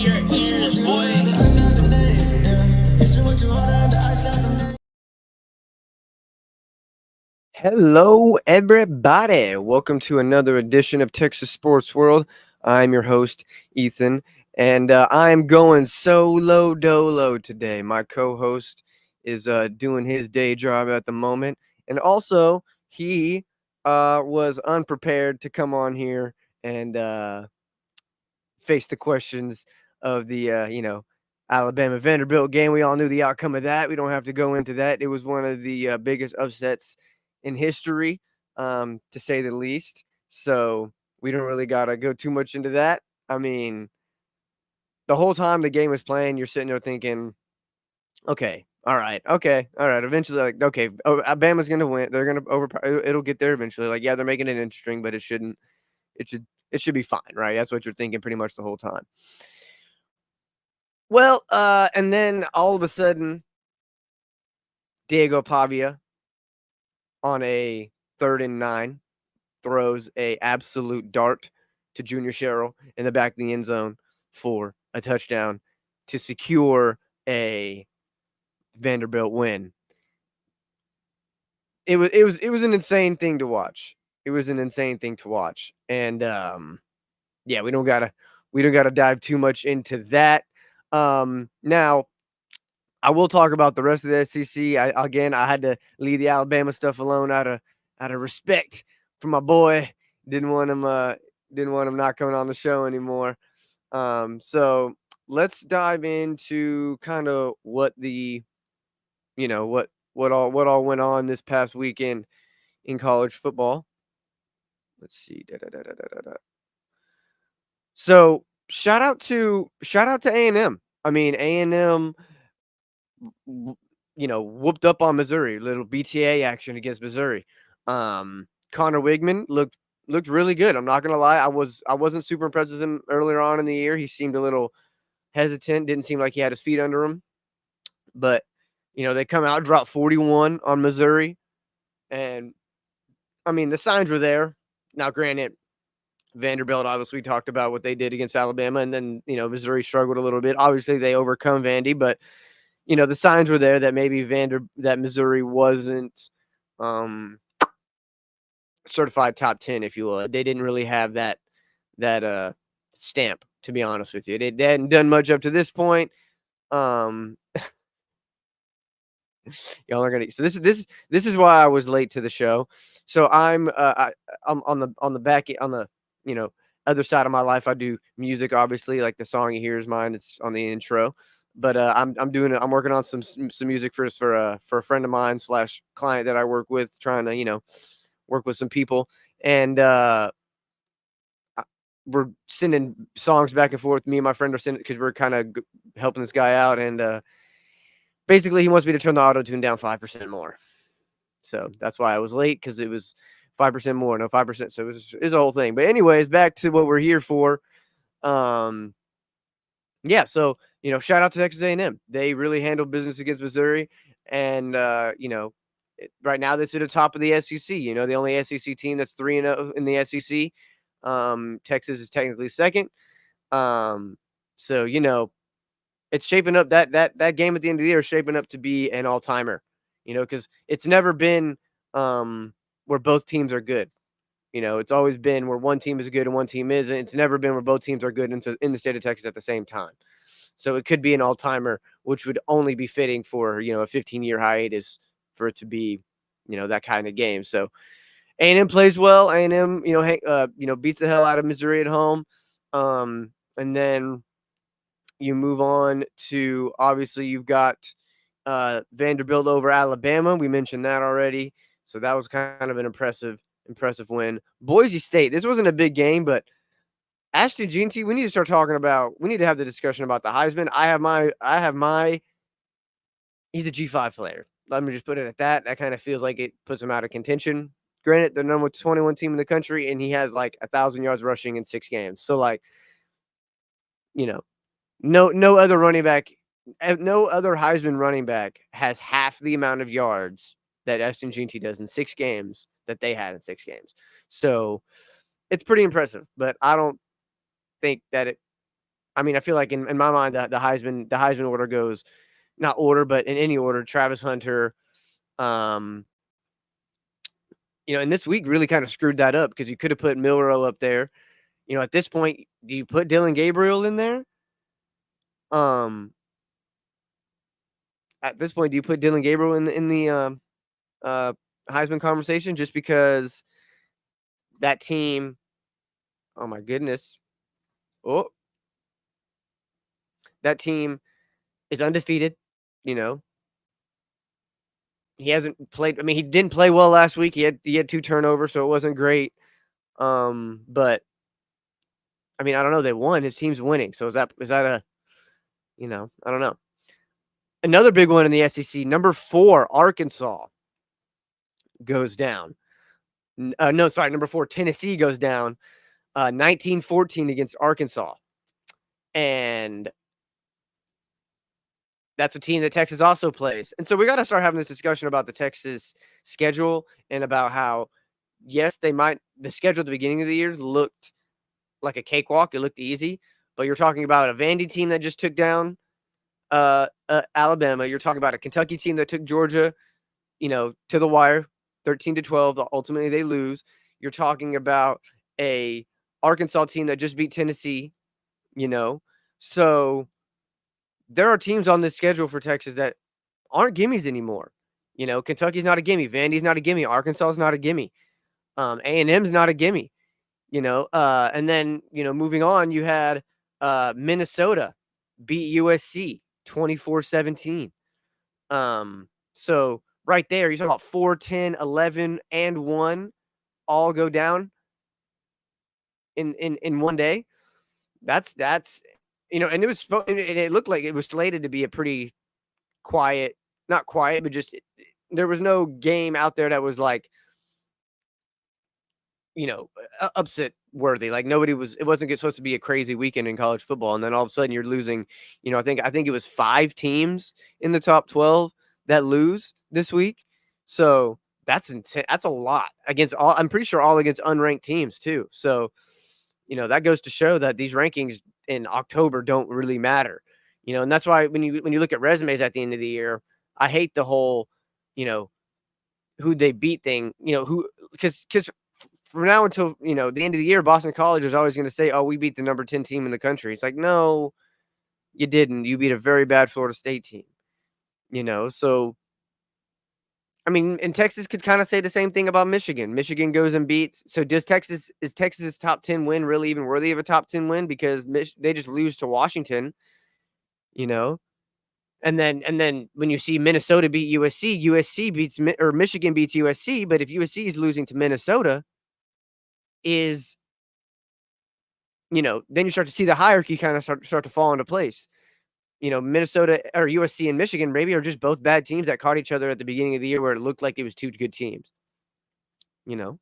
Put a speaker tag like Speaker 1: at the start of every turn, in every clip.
Speaker 1: your ears, boy.
Speaker 2: Hello, everybody. Welcome to another edition of Texas Sports World. I'm your host, Ethan, and I'm going solo dolo today. My co host is doing his day job at the moment, and also he was unprepared to come on here and face the questions of the Alabama Vanderbilt game. We all knew the outcome of that. We don't have to go into that. It was one of the biggest upsets in history, to say the least. So we don't really gotta go too much into that. I mean, the whole time the game was playing, you're sitting there thinking, okay, all right, okay, all right. Eventually, like, okay, Alabama's gonna win. They're gonna overpower. It'll get there eventually. Like, yeah, they're making it interesting, but it shouldn't. It should be fine, right? That's what you're thinking pretty much the whole time. Well, and then all of a sudden, Diego Pavia on a 3rd and 9 throws a absolute dart to Junior Sherrill in the back of the end zone for a touchdown to secure a Vanderbilt win. It was an insane thing to watch. It was an insane thing to watch, and yeah, we don't gotta dive too much into that. Now I will talk about the rest of the SEC. I had to leave the Alabama stuff alone out of respect for my boy. Didn't want him not coming on the show anymore. So let's dive into kind of what the what all went on this past weekend in college football. Let's see. Da. So shout out to A&M. I mean, A&M whooped up on Missouri. Little BTA action against Missouri. Connor Wigman looked really good. I'm not gonna lie. I wasn't super impressed with him earlier on in the year. He seemed a little hesitant. Didn't seem like he had his feet under him. But they come out, drop 41 on Missouri, and I mean the signs were there. Now, granted, Vanderbilt obviously talked about what they did against Alabama, and then Missouri struggled a little bit. Obviously, they overcome Vandy, but the signs were there that maybe that Missouri wasn't certified top 10, if you will. They didn't really have that stamp, to be honest with you. They hadn't done much up to this point. Um, y'all are gonna. So this is why I was late to the show. So I'm on the back on the you know other side of my life. I do music, obviously, like the song you hear is mine. It's on the intro. But I'm working on some music for a friend of mine slash client that I work with, trying to work with some people, and we're sending songs back and forth. Me and my friend are sending because we're kind of helping this guy out, and basically he wants me to turn the auto tune down 5% more. So that's why I was late, because it was 5% more, no 5%. So it's a whole thing. But anyways, back to what we're here for. Um, yeah. So shout out to Texas A&M. They really handled business against Missouri, and right now they sit at the top of the SEC. The only SEC team that's 3-0 in the SEC. Texas is technically second. So it's shaping up that game at the end of the year is shaping up to be an all timer. Because it's never been where both teams are good. It's always been where one team is good and one team isn't. It's never been where both teams are good in the state of Texas at the same time. So it could be an all timer, which would only be fitting for a 15-year hiatus for it to be that kind of game. So A&M plays well. A&M beats the hell out of Missouri at home, and then you move on to, obviously, you've got Vanderbilt over Alabama. We mentioned that already. So that was kind of an impressive win. Boise State. This wasn't a big game, but Ashton Jeanty, we need to start talking about. We need to have the discussion about the Heisman. I have my. He's a G5 player. Let me just put it at that. That kind of feels like it puts him out of contention. Granted, the number 21 team in the country, and he has like 1,000 yards rushing in 6 games. So like, you know, no other running back, no other Heisman running back has half the amount of yards that Ashton Jeanty does in 6 games that they had in 6 games. So it's pretty impressive, but I don't think that I mean, I feel like in my mind the Heisman order goes not order, but in any order, Travis Hunter. Um, and this week really kind of screwed that up because you could have put Milrow up there. At this point, do you put Dylan Gabriel in there? Um, at this point, do you put Dylan Gabriel in the uh, Heisman conversation just because that team? Oh my goodness! Oh, that team is undefeated. You know, he hasn't played. I mean, he didn't play well last week. He had 2 turnovers, so it wasn't great. But I mean, I don't know. They won. His team's winning. So is that a I don't know. Another big one in the SEC, number 4, Arkansas goes down. No, sorry, number 4, Tennessee goes down 19-14 against Arkansas. And that's a team that Texas also plays. And so we got to start having this discussion about the Texas schedule and about how, yes, the schedule at the beginning of the year looked like a cakewalk. It looked easy. But you're talking about a Vandy team that just took down Alabama. You're talking about a Kentucky team that took Georgia, to the wire, 13-12. Ultimately, they lose. You're talking about a Arkansas team that just beat Tennessee, So there are teams on this schedule for Texas that aren't gimmies anymore. Kentucky's not a gimme. Vandy's not a gimme. Arkansas is not a gimme. A&M's not a gimme. And then, moving on, you had Minnesota beat USC 24-17. So right there, you're talking about 4, 10, 11, and 1 all go down in one day. That's and it looked like it was slated to be a pretty quiet, not quiet, but just there was no game out there that was like, upset worthy. Like it wasn't supposed to be a crazy weekend in college football. And then all of a sudden you're losing, I think it was 5 teams in the top 12 that lose this week. So that's intense. That's a lot against I'm pretty sure all against unranked teams too. So, that goes to show that these rankings in October don't really matter, and that's why when you look at resumes at the end of the year, I hate the whole, who they beat thing, because from now until, the end of the year, Boston College is always going to say, oh, we beat the number 10 team in the country. It's like, no, you didn't. You beat a very bad Florida State team, So, I mean, and Texas could kind of say the same thing about Michigan. Michigan goes and beats. So is Texas's top 10 win really even worthy of a top 10 win? Because they just lose to Washington, And then when you see Minnesota beat USC beats or Michigan beats USC. But if USC is losing to Minnesota, then you start to see the hierarchy kind of start to fall into place. Minnesota or USC and Michigan maybe are just both bad teams that caught each other at the beginning of the year where it looked like it was 2 good teams. Maybe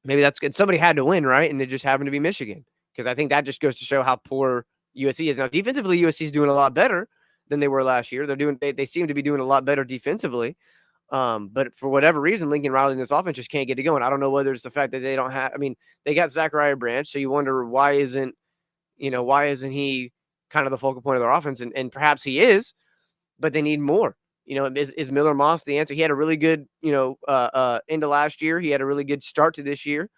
Speaker 2: that's good. Somebody had to win, right? And it just happened to be Michigan, because I think that just goes to show how poor USC is. Now, defensively, USC is doing a lot better than they were last year. They seem to be doing a lot better defensively. But for whatever reason, Lincoln Riley and this offense just can't get it going. I don't know whether it's the fact that they don't have. I mean, they got Zachariah Branch, so you wonder why isn't he kind of the focal point of their offense? And perhaps he is, but they need more. Is Miller Moss the answer? He had a really good, end of last year. He had a really good start to this year.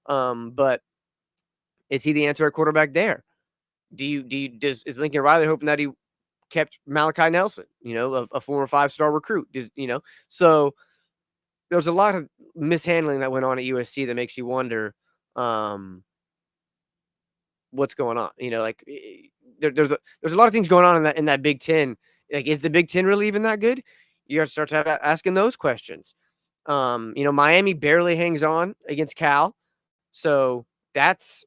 Speaker 2: But is he the answer at quarterback there? Is Lincoln Riley hoping that he kept Malachi Nelson, a former 5-star recruit? So there's a lot of mishandling that went on at USC that makes you wonder what's going on. There's a lot of things going on in that Big Ten. Like, is the Big Ten really even that good? You got to start asking those questions. Miami barely hangs on against Cal, so that's.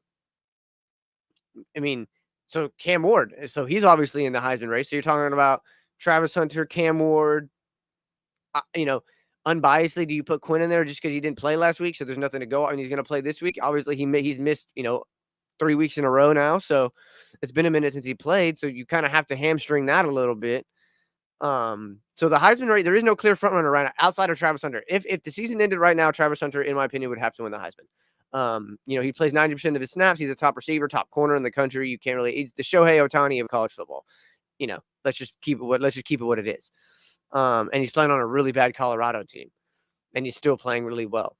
Speaker 2: I mean, so Cam Ward, so he's obviously in the Heisman race. So you're talking about Travis Hunter, Cam Ward. Unbiasedly, do you put Quinn in there just because he didn't play last week? So there's nothing to go. I mean, he's going to play this week. Obviously, he's missed 3 weeks in a row now, so it's been a minute since he played. So you kind of have to hamstring that a little bit. So the Heisman race, there is no clear front runner right now outside of Travis Hunter. If the season ended right now, Travis Hunter, in my opinion, would have to win the Heisman. He plays 90% of his snaps. He's a top receiver, top corner in the country. You can't really. He's the Shohei Ohtani of college football. Let's just keep it what it is. And he's playing on a really bad Colorado team, and he's still playing really well.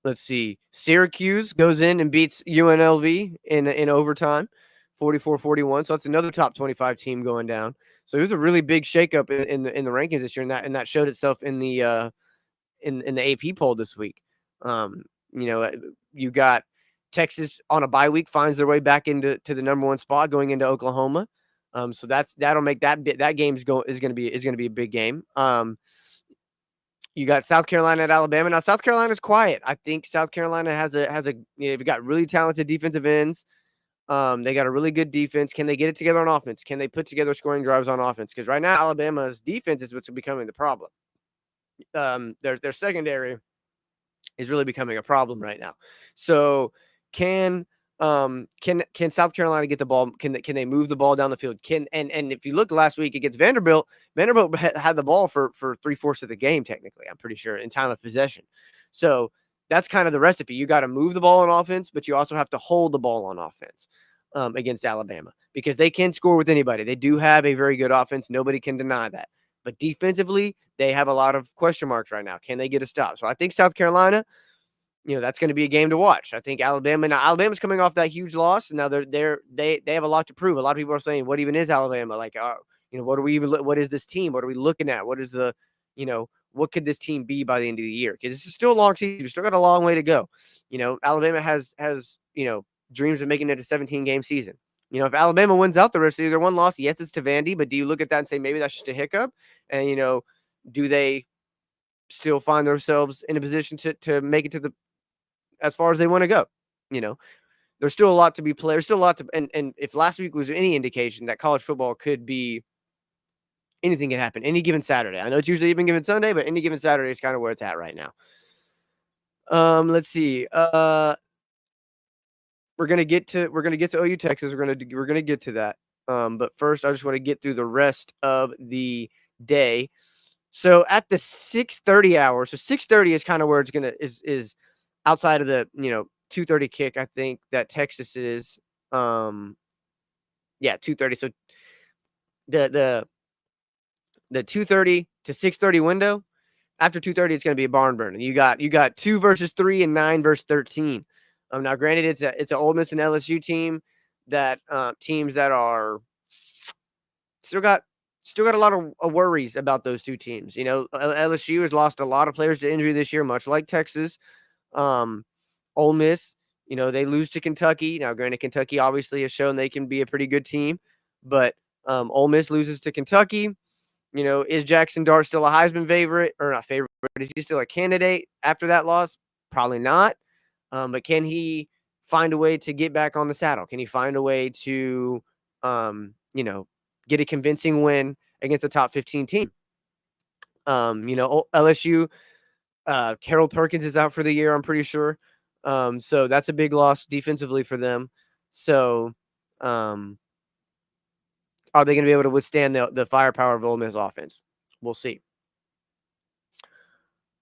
Speaker 2: Let's see. Syracuse goes in and beats UNLV in overtime, 44-41. So that's another top 25 team going down. So it was a really big shakeup in the rankings this year, and that showed itself in the AP poll this week. You got Texas on a bye week finds their way back into the number one spot going into Oklahoma. So that'll make that game is going to be a big game. You got South Carolina at Alabama. Now South Carolina's quiet. I think South Carolina has they've got really talented defensive ends. They got a really good defense. Can they get it together on offense? Can they put together scoring drives on offense? Because right now Alabama's defense is what's becoming the problem. Their secondary is really becoming a problem right now. So can South Carolina get the ball? Can they move the ball down the field? And if you look last week against Vanderbilt had the ball for 3/4 of the game, technically, I'm pretty sure, in time of possession. So that's kind of the recipe. You got to move the ball on offense, but you also have to hold the ball on offense against Alabama, because they can score with anybody. They do have a very good offense. Nobody can deny that. But defensively, they have a lot of question marks right now. Can they get a stop? So I think South Carolina, that's going to be a game to watch. I think Alabama's coming off that huge loss, and now they have a lot to prove. A lot of people are saying, what even is Alabama? Like, what is this team? What are we looking at? What is what could this team be by the end of the year? Because this is still a long season. We still got a long way to go. Alabama has dreams of making it a 17-game season. If Alabama wins out the rest of their one loss, yes, it's to Vandy, but do you look at that and say maybe that's just a hiccup? And, do they still find themselves in a position to make it as far as they want to go? There's still a lot to be played. There's still a lot to, and if last week was any indication that college football could be, anything can happen any given Saturday. I know it's usually even given Sunday, but any given Saturday is kind of where it's at right now. Let's see. We're gonna get to OU Texas. We're gonna get to that. But first, I just want to get through the rest of the day. So at the 6:30 hour, so 6:30 is kind of where it's is outside of the 2:30 kick. I think that Texas is 2:30. So the 2:30 to 6:30 window. After 2:30, it's going to be a barn burner. You got 2 versus 3 and 9 versus 13. Now, granted, it's an Ole Miss and LSU team that teams that are still got a lot of worries about those two teams. LSU has lost a lot of players to injury this year, much like Texas. Ole Miss, they lose to Kentucky. Now, granted, Kentucky obviously has shown they can be a pretty good team, but Ole Miss loses to Kentucky. Is Jackson Dart still a Heisman favorite, or not favorite? Is he still a candidate after that loss? Probably not. But can he find a way to get back on the saddle? Can he find a way to, get a convincing win against a top 15 team? LSU, Harold Perkins is out for the year, I'm pretty sure. So that's a big loss defensively for them. So, are they going to be able to withstand the firepower of Ole Miss offense? We'll see.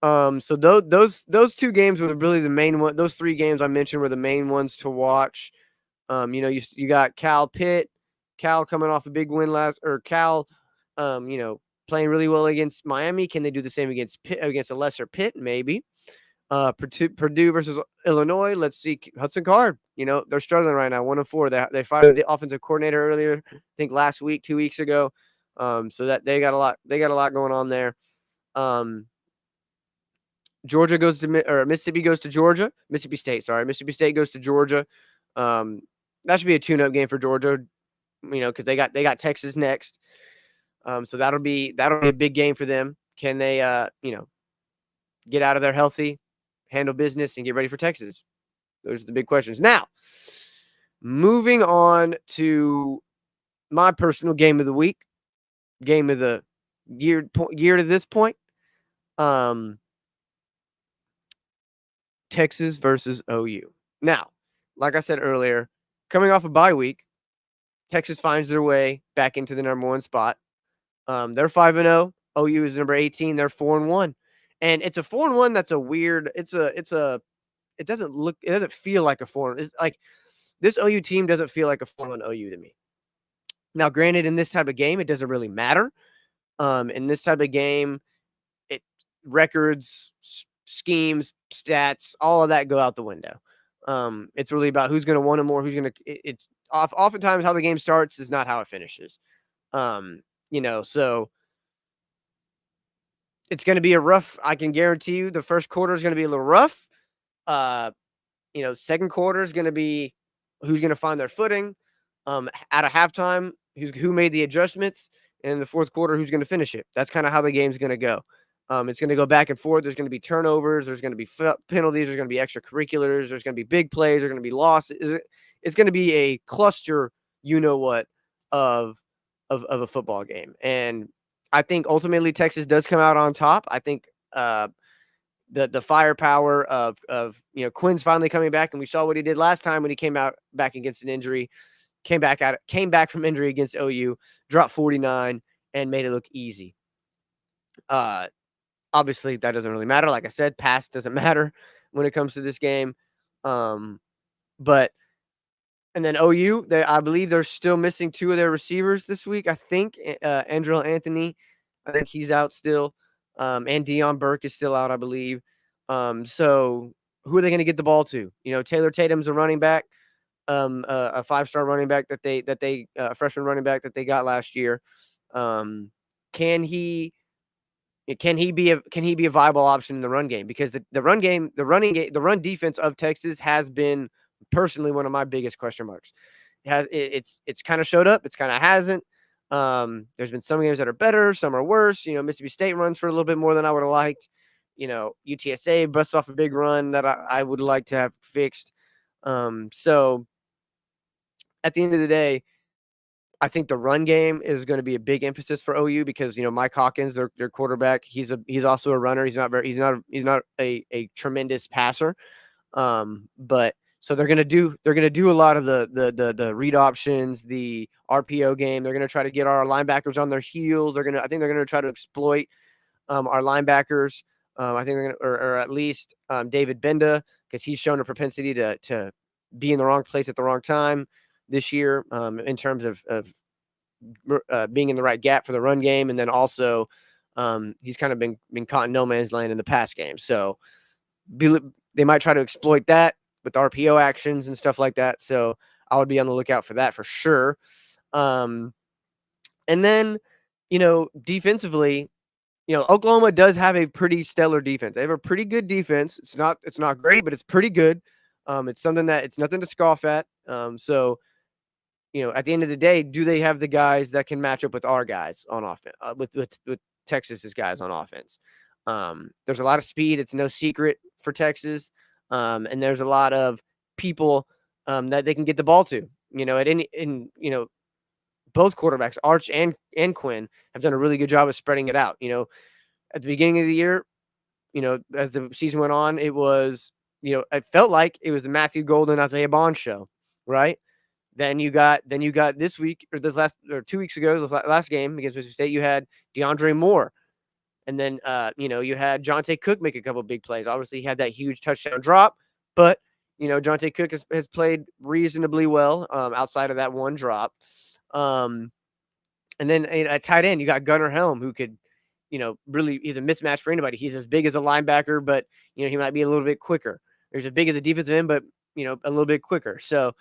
Speaker 2: So those 2 games were really the main one. Those 3 games I mentioned were the main ones to watch. You got Cal coming off a big win Cal, playing really well against Miami. Can they do the same against Pitt, against a lesser Pitt? Maybe. Purdue versus Illinois. Let's see. Hudson Card, they're struggling right now. 1-4. They fired the offensive coordinator earlier, I think last week, 2 weeks ago. So that they got a lot going on there. Georgia goes to Mississippi goes to Georgia. Mississippi State goes to Georgia. That should be a tune-up game for Georgia, because they got Texas next. So that'll be a big game for them. Can they get out of there healthy, handle business, and get ready for Texas? Those are the big questions. Now, moving on to my personal game of the week, game of the year to this point. Texas versus OU. Now, like I said earlier, coming off a bye week, Texas finds their way back into the number 1 spot. They're 5-0. OU is number 18. They're 4-1. And it's a 4-1 that's a weird it doesn't feel like a 4. It's like this OU team doesn't feel like a 4-1 OU to me. Now, granted, in this type of game, it doesn't really matter. In this type of game, it records, schemes, stats, all of that go out the window. It's really about who's going to want it more, who's going to. It's oftentimes how the game starts is not how it finishes. So it's going to be a rough. I can guarantee you, the first quarter is going to be a little rough. Second quarter is going to be who's going to find their footing. At a halftime, who made the adjustments, and in the fourth quarter, who's going to finish it. That's kind of how the game's going to go. It's going to go back and forth. There's going to be turnovers. There's going to be penalties. There's going to be extracurriculars. There's going to be big plays. There's going to be losses. It's going to be a cluster, of a football game. And I think ultimately Texas does come out on top. I think the firepower of Quinn's finally coming back, and we saw what he did last time when he came out back against an injury. Came back from injury against OU, dropped 49, and made it look easy. Obviously, that doesn't really matter. Like I said, pass doesn't matter when it comes to this game. And then OU, I believe they're still missing 2 of their receivers this week. I think Andrel Anthony, I think he's out still. And Deion Burke is still out, I believe. So who are they going to get the ball to? Taylor Tatum's a running back. A 5-star running back a freshman running back that they got last year. Can he be a viable option in the run game? Because the run defense of Texas has been personally one of my biggest question marks. It's kind of showed up, it's kind of hasn't. There's been some games that are better, some are worse. Mississippi State runs for a little bit more than I would have liked. UTSA busts off a big run that I would like to have fixed. So at the end of the day, I think the run game is going to be a big emphasis for OU because Mike Hawkins, their quarterback, he's also a runner. He's not a tremendous passer. But so they're going to do a lot of the read options, the RPO game. They're going to try to get our linebackers on their heels. I think they're going to try to exploit our linebackers. I think they're going to, or at least David Benda, because he's shown a propensity to be in the wrong place at the wrong time this year, in terms of being in the right gap for the run game. And then also he's kind of been caught in no man's land in the pass game. So they might try to exploit that with RPO actions and stuff like that. So I would be on the lookout for that for sure. And then, defensively, Oklahoma does have a pretty stellar defense. They have a pretty good defense. It's not great, but it's pretty good. It's something that it's nothing to scoff at. So at the end of the day, do they have the guys that can match up with our guys on offense, with Texas's guys on offense? There's a lot of speed. It's no secret for Texas. And there's a lot of people that they can get the ball to. Both quarterbacks, Arch and Quinn, have done a really good job of spreading it out. At the beginning of the year, as the season went on, it was, it felt like it was the Matthew Golden, Isaiah Bond show, right? Then you got this week, or 2 weeks ago, this last game against Mississippi State, you had DeAndre Moore. And then, you had Jonte Cook make a couple big plays. Obviously, he had that huge touchdown drop, but, Jonte Cook has played reasonably well outside of that one drop. And then at tight end, you got Gunnar Helm, who could, really, he's a mismatch for anybody. He's as big as a linebacker, but, he might be a little bit quicker. He's as big as a defensive end, but, a little bit quicker. So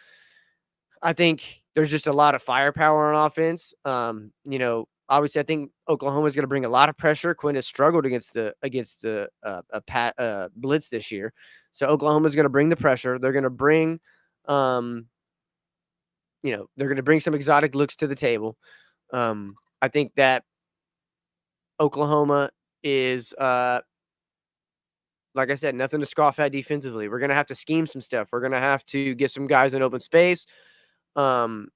Speaker 2: I think there's just a lot of firepower on offense. Obviously, I think Oklahoma is going to bring a lot of pressure. Quinn has struggled against the blitz this year, so Oklahoma is going to bring the pressure. They're going to bring, they're going to bring some exotic looks to the table. I think that Oklahoma is, like I said, nothing to scoff at defensively. We're going to have to scheme some stuff. We're going to have to get some guys in open space. I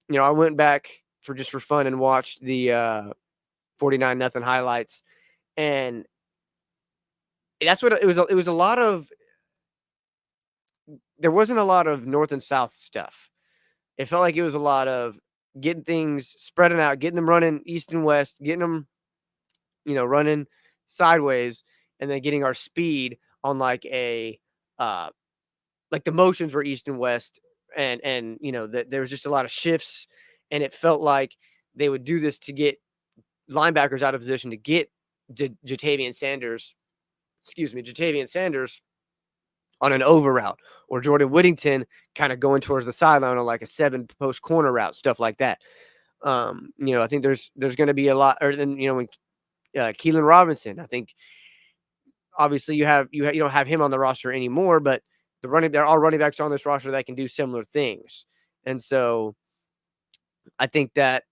Speaker 2: went back for fun and watched the 49-0 highlights, and that's what it was. It was a lot of, there wasn't a lot of north and south stuff. It felt like it was a lot of getting things spreading out, getting them running east and west, getting them, running sideways, and then getting our speed on like a like the motions were east and west, and that there was just a lot of shifts, and it felt like they would do this to get linebackers out of position to get Jatavian Sanders, on an over route, or Jordan Whittington kind of going towards the sideline on like a 7 post corner route, stuff like that. I think there's going to be a lot, or then when Keelan Robinson, I think obviously you don't have him on the roster anymore, but they're all running backs on this roster that can do similar things, and so I think that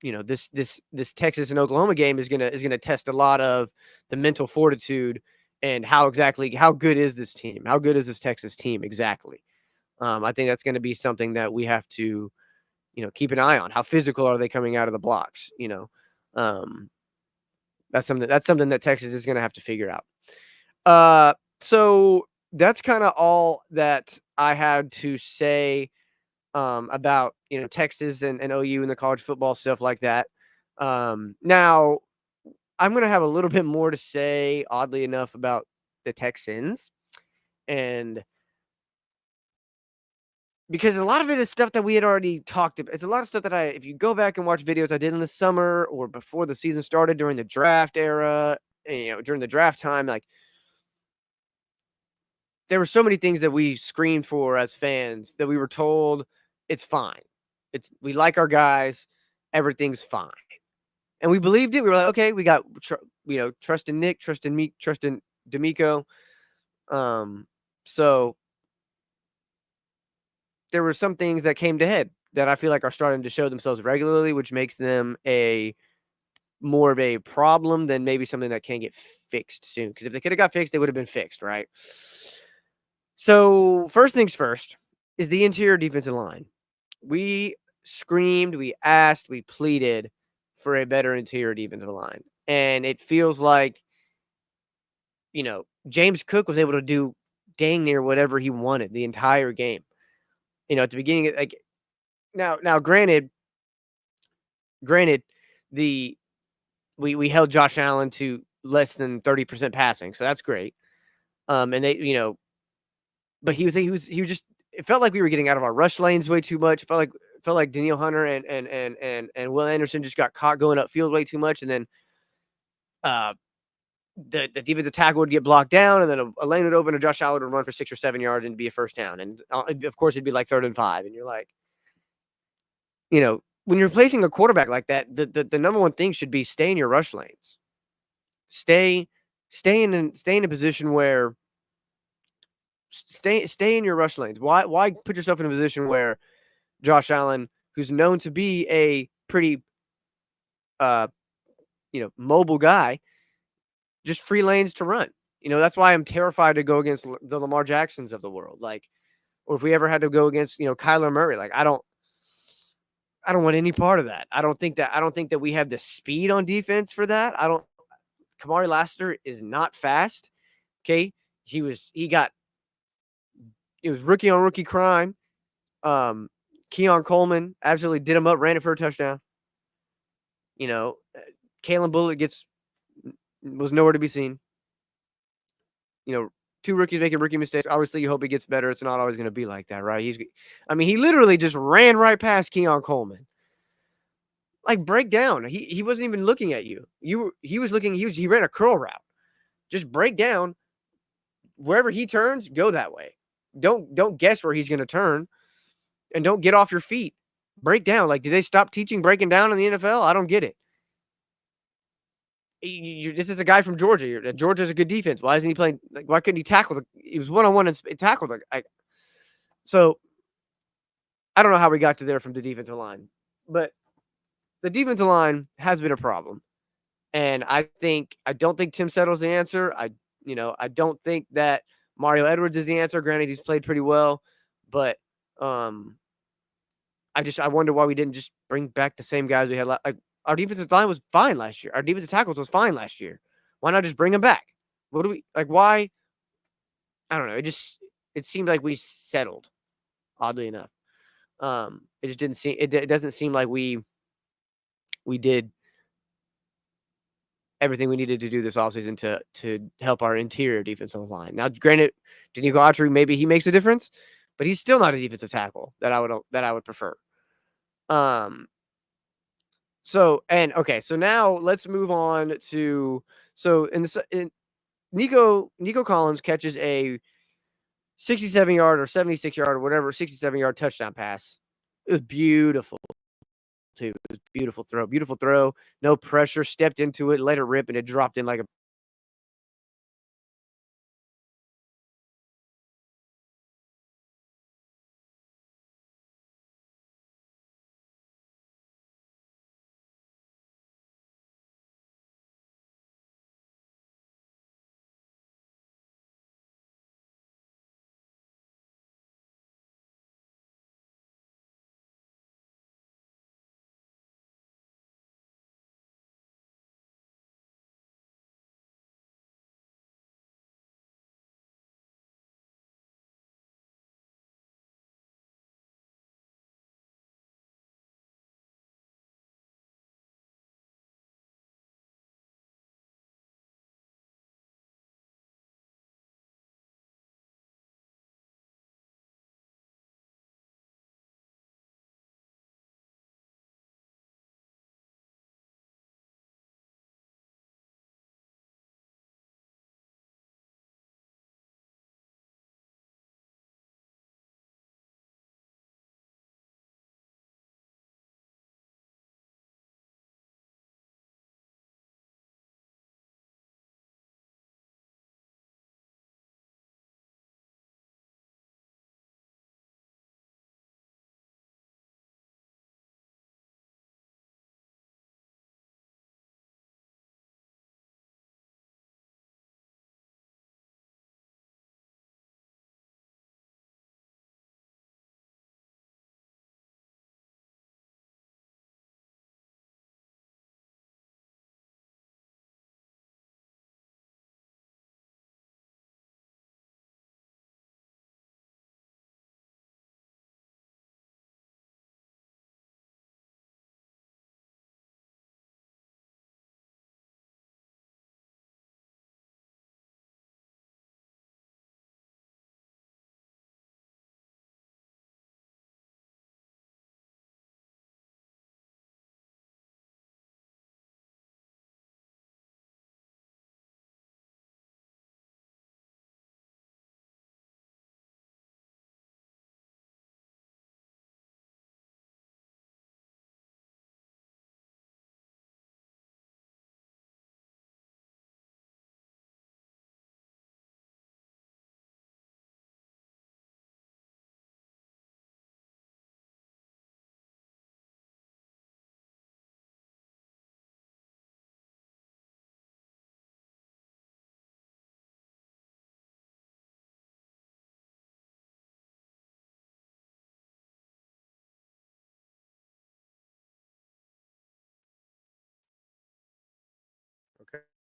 Speaker 2: this Texas and Oklahoma game is gonna test a lot of the mental fortitude and how good is this team? How good is this Texas team exactly? I think that's going to be something that we have to, keep an eye on. How physical are they coming out of the blocks? That's something that Texas is going to have to figure out. So that's kind of all that I had to say about Texas and OU and the college football stuff like that. Now I'm going to have a little bit more to say, oddly enough, about the Texans, and because a lot of it is stuff that we had already talked about. It's a lot of stuff that if you go back and watch videos I did in the summer or before the season started during the draft era, during the draft time, like there were so many things that we screamed for as fans that we were told it's fine. We like our guys, everything's fine. And we believed it. We were like, okay, we got trust in Nick, trust in me, trust in D'Amico. So there were some things that came to head that I feel like are starting to show themselves regularly, which makes them more of a problem than maybe something that can get fixed soon. Because if they could have got fixed, they would have been fixed, right? So first things first is the interior defensive line. We screamed, we asked, we pleaded for a better interior defensive line. And it feels like, James Cook was able to do dang near whatever he wanted the entire game. At the beginning, like now, granted, we held Josh Allen to less than 30% passing, so that's great. And they, but he was just. It felt like we were getting out of our rush lanes way too much. It felt like Danielle Hunter and Will Anderson just got caught going upfield way too much, and then the defensive tackle would get blocked down, and then a lane would open, and Josh Allen would run for 6 or 7 yards and it'd be a first down, and of course it'd be like 3rd and 5, and you're like, when you're replacing a quarterback like that, the number one thing should be stay in your rush lanes. Stay in a position where stay in your rush lanes. Why put yourself in a position where Josh Allen, who's known to be a pretty mobile guy, just free lanes to run. That's why I'm terrified to go against the Lamar Jacksons of the world. Like, or if we ever had to go against, Kyler Murray, like I don't want any part of that. I don't think that we have the speed on defense for that. Kamari Lassiter is not fast. Okay. It was rookie on rookie crime. Keon Coleman absolutely did him up, ran it for a touchdown. Kalen Bullock was nowhere to be seen. 2 rookies making rookie mistakes. Obviously, you hope he gets better. It's not always going to be like that, right? He literally just ran right past Keon Coleman. Like, break down. He wasn't even looking at you. He was looking. He ran a curl route. Just break down. Wherever he turns, go that way. Don't guess where he's going to turn, and don't get off your feet. Break down. Like, do they stop teaching breaking down in the NFL? I don't get it. This is a guy from Georgia. Georgia's a good defense. Why isn't he playing? Like, why couldn't he tackle? He was one-on-one and tackled. So I don't know how we got to there from the defensive line, but the defensive line has been a problem, and I don't think Tim Settle's the answer. I don't think that Mario Edwards is the answer. Granted, he's played pretty well, but I wonder why we didn't just bring back the same guys we had. Our defensive line was fine last year. Our defensive tackles was fine last year. Why not just bring them back? What do we like? Why? I don't know. It seemed like we settled. Oddly enough, it just didn't seem. It doesn't seem like we did everything we needed to do this offseason to help our interior defensive line. Now, granted, Danico Autry, maybe he makes a difference, but he's still not a defensive tackle that I would prefer. Um. So and okay, so now let's move on to Nico Collins catches a 67-yard or 76-yard or whatever 67-yard touchdown pass. It was beautiful too. It was beautiful throw. No pressure, stepped into it, let it rip, and it dropped in like a.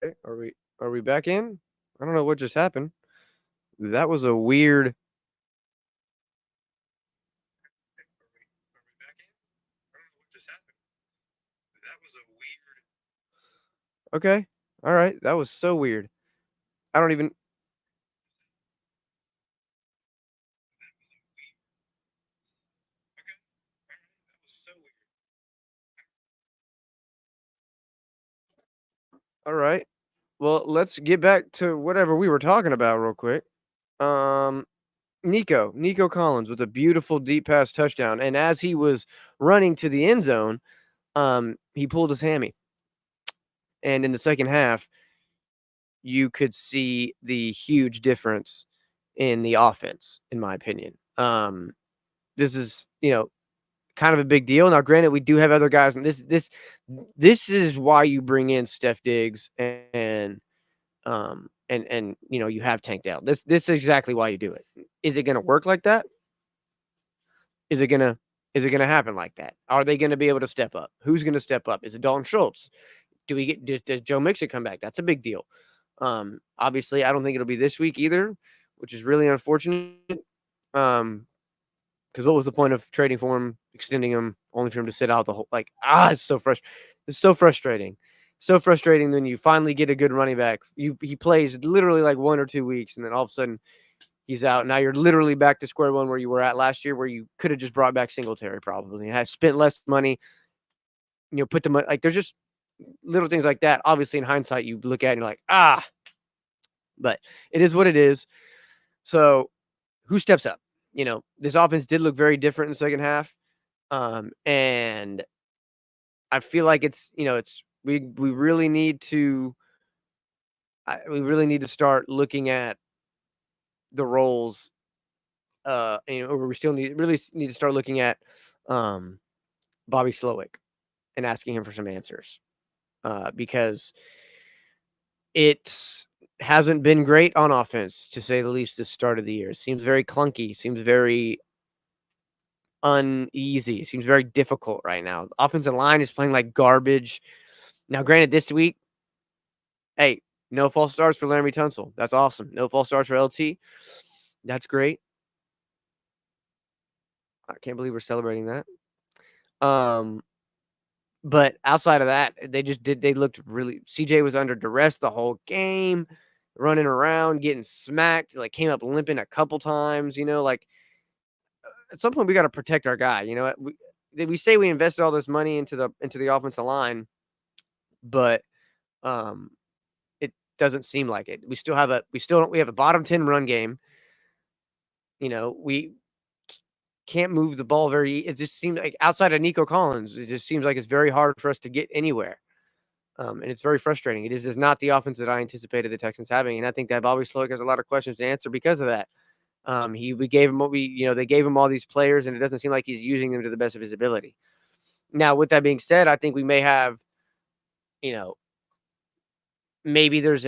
Speaker 2: Okay, are we back in? I don't know what just happened. That was a weird. Okay, all right, that was so weird. I don't even. All right. Well, let's get back to whatever we were talking about real quick. Um, Nico Collins with a beautiful deep pass touchdown, and as he was running to the end zone, he pulled his hammy, and in the second half, you could see the huge difference in the offense, in my opinion. This is kind of a big deal. Now, granted, we do have other guys, and this is why you bring in Steph Diggs and you have Tank Dell. This is exactly why you do it. Is it going to work like that? Is it gonna is it gonna happen like that? Are they gonna be able to step up? Who's gonna step up? Is it Dalton Schultz? Does Joe Mixon come back? That's a big deal. Obviously, I don't think it'll be this week either, which is really unfortunate. Because what was the point of trading for him, extending him, only for him to sit out the whole? It's so frustrating. It's so frustrating. So frustrating when you finally get a good running back. He plays literally like 1 or 2 weeks, and then all of a sudden he's out. Now you're literally back to square one where you were at last year, where you could have just brought back Singletary probably and have spent less money. Put the money, like, there's just little things like that. Obviously, in hindsight, you look at it and you're like, but it is what it is. So who steps up? This offense did look very different in the second half. And I feel like we really need to start looking at the roles. Or we still really need to start looking at Bobby Slowick and asking him for some answers, because it hasn't been great on offense, to say the least, this start of the year. It seems very clunky, seems very uneasy, it seems very difficult right now. The offensive line is playing like garbage. Now, granted, this week, hey, no false starts for Laramie Tunsil. That's awesome. No false starts for LT. That's great. I can't believe we're celebrating that. But outside of that, they looked really, CJ was under duress the whole game, running around, getting smacked, like came up limping a couple times, like at some point we got to protect our guy. We say we invested all this money into the offensive line, but it doesn't seem like it. We have a bottom 10 run game. We can't move the ball it just seems like, outside of Nico Collins, it just seems like it's very hard for us to get anywhere. And it's very frustrating. It is not the offense that I anticipated the Texans having. And I think that Bobby Slowick has a lot of questions to answer because of that. We gave him they gave him all these players, and it doesn't seem like he's using them to the best of his ability. Now, with that being said, I think we may have, maybe there's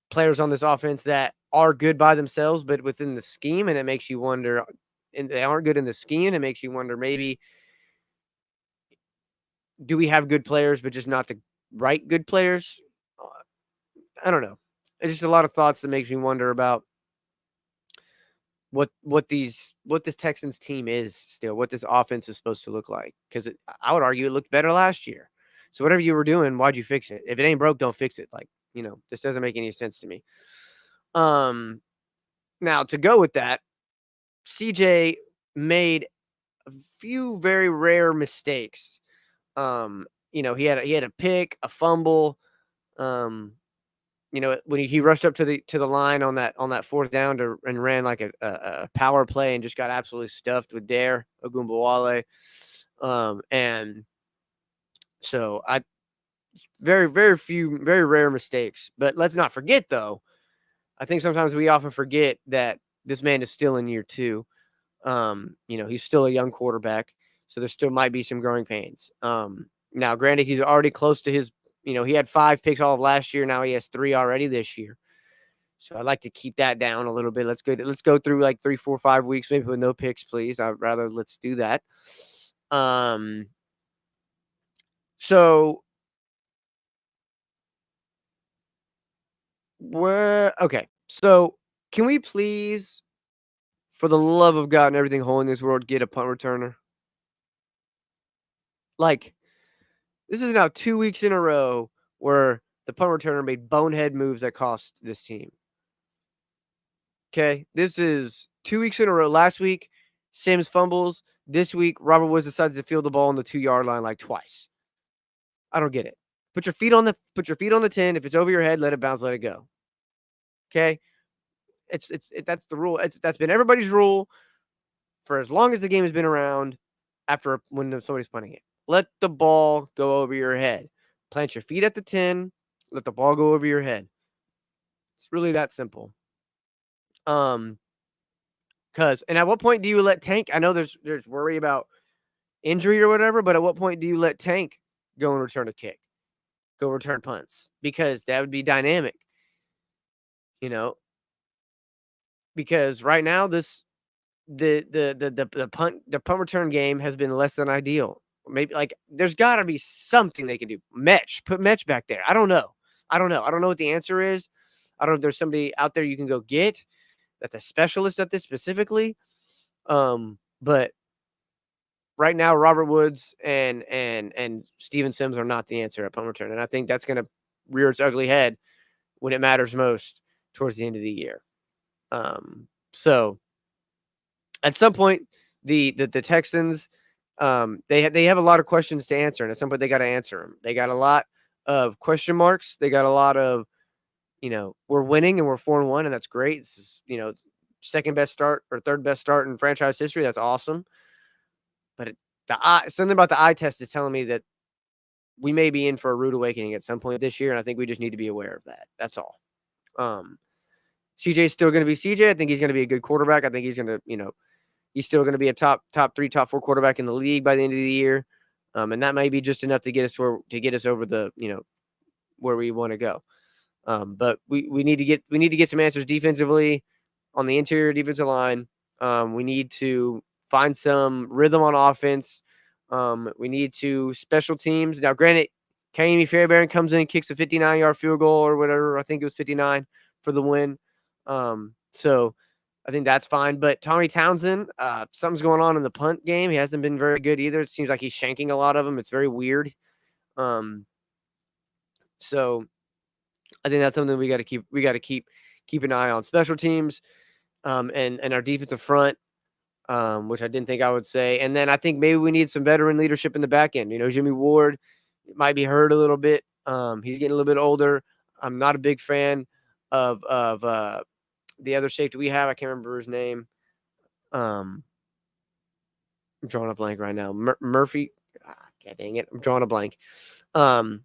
Speaker 2: players on this offense that are good by themselves, but within the scheme, and it makes you wonder, and they aren't good in the scheme, and it makes you wonder, maybe, do we have good players, but just not the right good players? I don't know. It's just a lot of thoughts that makes me wonder about what this Texans team is still, what this offense is supposed to look like. Because I would argue it looked better last year. So whatever you were doing, why'd you fix it? If it ain't broke, don't fix it. Like, this doesn't make any sense to me. Now, to go with that, CJ made a few very rare mistakes. He had a pick, a fumble. When he rushed up to the line on that fourth down and ran like a power play and just got absolutely stuffed with Dare Ogunbowale. And so very, very few, very rare mistakes. But let's not forget, though, I think sometimes we often forget that this man is still in year 2. He's still a young quarterback, so there still might be some growing pains. Now, granted, he's already close to his, he had 5 picks all of last year. Now he has 3 already this year. So I'd like to keep that down a little bit. Let's go through like 3, 4, 5 weeks, maybe with no picks, please. Let's do that. So okay. So can we please, for the love of God and everything holy in this world, get a punt returner? Like, this is now 2 weeks in a row where the punt returner made bonehead moves that cost this team. Okay, this is 2 weeks in a row. Last week, Sims fumbles. This week, Robert Woods decides to field the ball on the 2-yard line like twice. I don't get it. Put your feet on the 10. If it's over your head, let it bounce, let it go. Okay, that's the rule. That's been everybody's rule for as long as the game has been around. When somebody's punting it, let the ball go over your head. Plant your feet at the 10. Let the ball go over your head. It's really that simple. And at what point do you let Tank? I know there's worry about injury or whatever, but at what point do you let Tank go and return a kick, go return punts? Because that would be dynamic, because right now the punt return game has been less than ideal. Maybe, like, there's got to be something they can do. Put Metch back there. I don't know. I don't know what the answer is. I don't know if there's somebody out there you can go get that's a specialist at this specifically. But right now, Robert Woods and Steven Sims are not the answer at punt return, and I think that's going to rear its ugly head when it matters most towards the end of the year. So at some point, the Texans, they have a lot of questions to answer, and at some point they got to answer them. They got a lot of question marks. They got a lot of, we're winning and we're 4-1, and that's great. This is, second best start or third best start in franchise history. That's awesome. But something about the eye test is telling me that we may be in for a rude awakening at some point this year, and I think we just need to be aware of that. That's all. CJ's still going to be CJ. I think he's going to be a good quarterback. I think he's going to, he's still going to be a top 3, top 4 quarterback in the league by the end of the year. And that might be just enough to get us over the, where we want to go. But we need to get some answers defensively on the interior defensive line. We need to find some rhythm on offense. We need to special teams. Now, granted, Kaimi Fairbairn comes in and kicks a 59-yard field goal or whatever. I think it was 59 for the win. So I think that's fine. But Tommy Townsend, something's going on in the punt game. He hasn't been very good either. It seems like he's shanking a lot of them. It's very weird. So I think that's something we got to keep an eye on. Special teams, and our defensive front, which I didn't think I would say. And then I think maybe we need some veteran leadership in the back end. Jimmy Ward might be hurt a little bit. He's getting a little bit older. I'm not a big fan of the other safety we have. I can't remember his name. I'm drawing a blank right now. Murphy. God dang it. I'm drawing a blank. But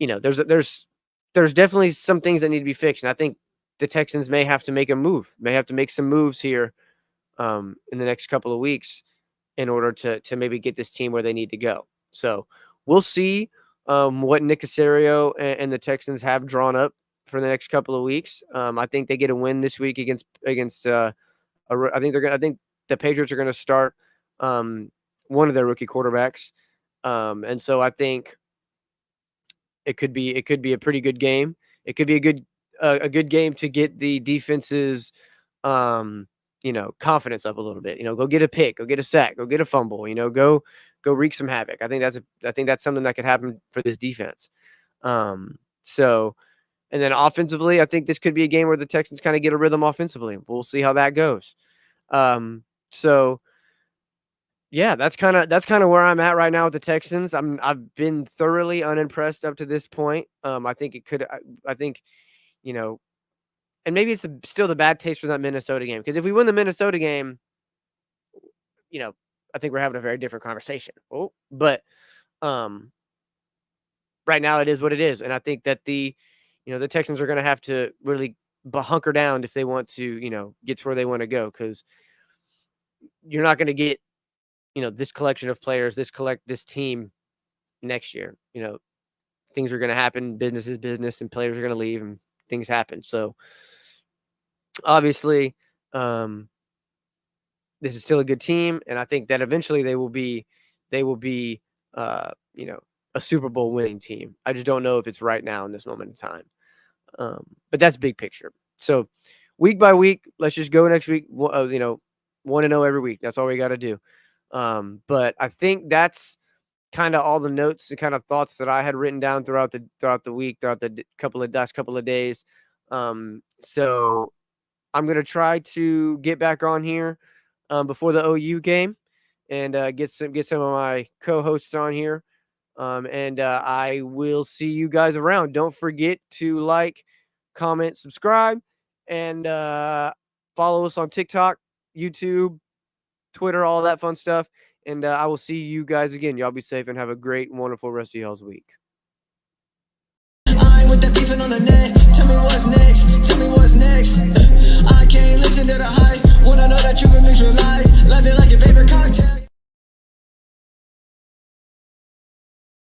Speaker 2: there's definitely some things that need to be fixed. And I think the Texans may have to make some moves here in the next couple of weeks in order to maybe get this team where they need to go. So we'll see what Nick Caserio and the Texans have drawn up for the next couple of weeks. I think they get a win this week against I think the Patriots are going to start one of their rookie quarterbacks. And so I think it could be a pretty good game. It could be a good game to get the defense's confidence up a little bit. Go get a pick, go get a sack, go get a fumble, go wreak some havoc. I think that's something that could happen for this defense. So, and then offensively, I think this could be a game where the Texans kind of get a rhythm offensively. We'll see how that goes. So yeah, that's kind of where I'm at right now with the Texans. I've been thoroughly unimpressed up to this point. I think and maybe it's still the bad taste for that Minnesota game, because if we win the Minnesota game, I think we're having a very different conversation. But right now it is what it is, and I think that the Texans are going to have to really hunker down if they want to get to where they want to go, because you're not going to get this collection of players, this team next year. Things are going to happen. Business is business, and players are going to leave, and things happen. So obviously, this is still a good team, and I think that eventually they will be a Super Bowl winning team. I just don't know if it's right now in this moment in time. But that's big picture. So week by week, let's just go next week. 1-0 every week. That's all we got to do. But I think that's kind of all the notes and kind of thoughts that I had written down throughout the week, throughout the last couple of days. So I'm going to try to get back on here before the OU game and get some of my co-hosts on here. And I will see you guys around. Don't forget to like, comment, subscribe, and follow us on TikTok, YouTube, Twitter, all that fun stuff. And I will see you guys again. Y'all be safe and have a great, wonderful rest of y'all's week. I ain't with that beefing on the net. Tell me what's next.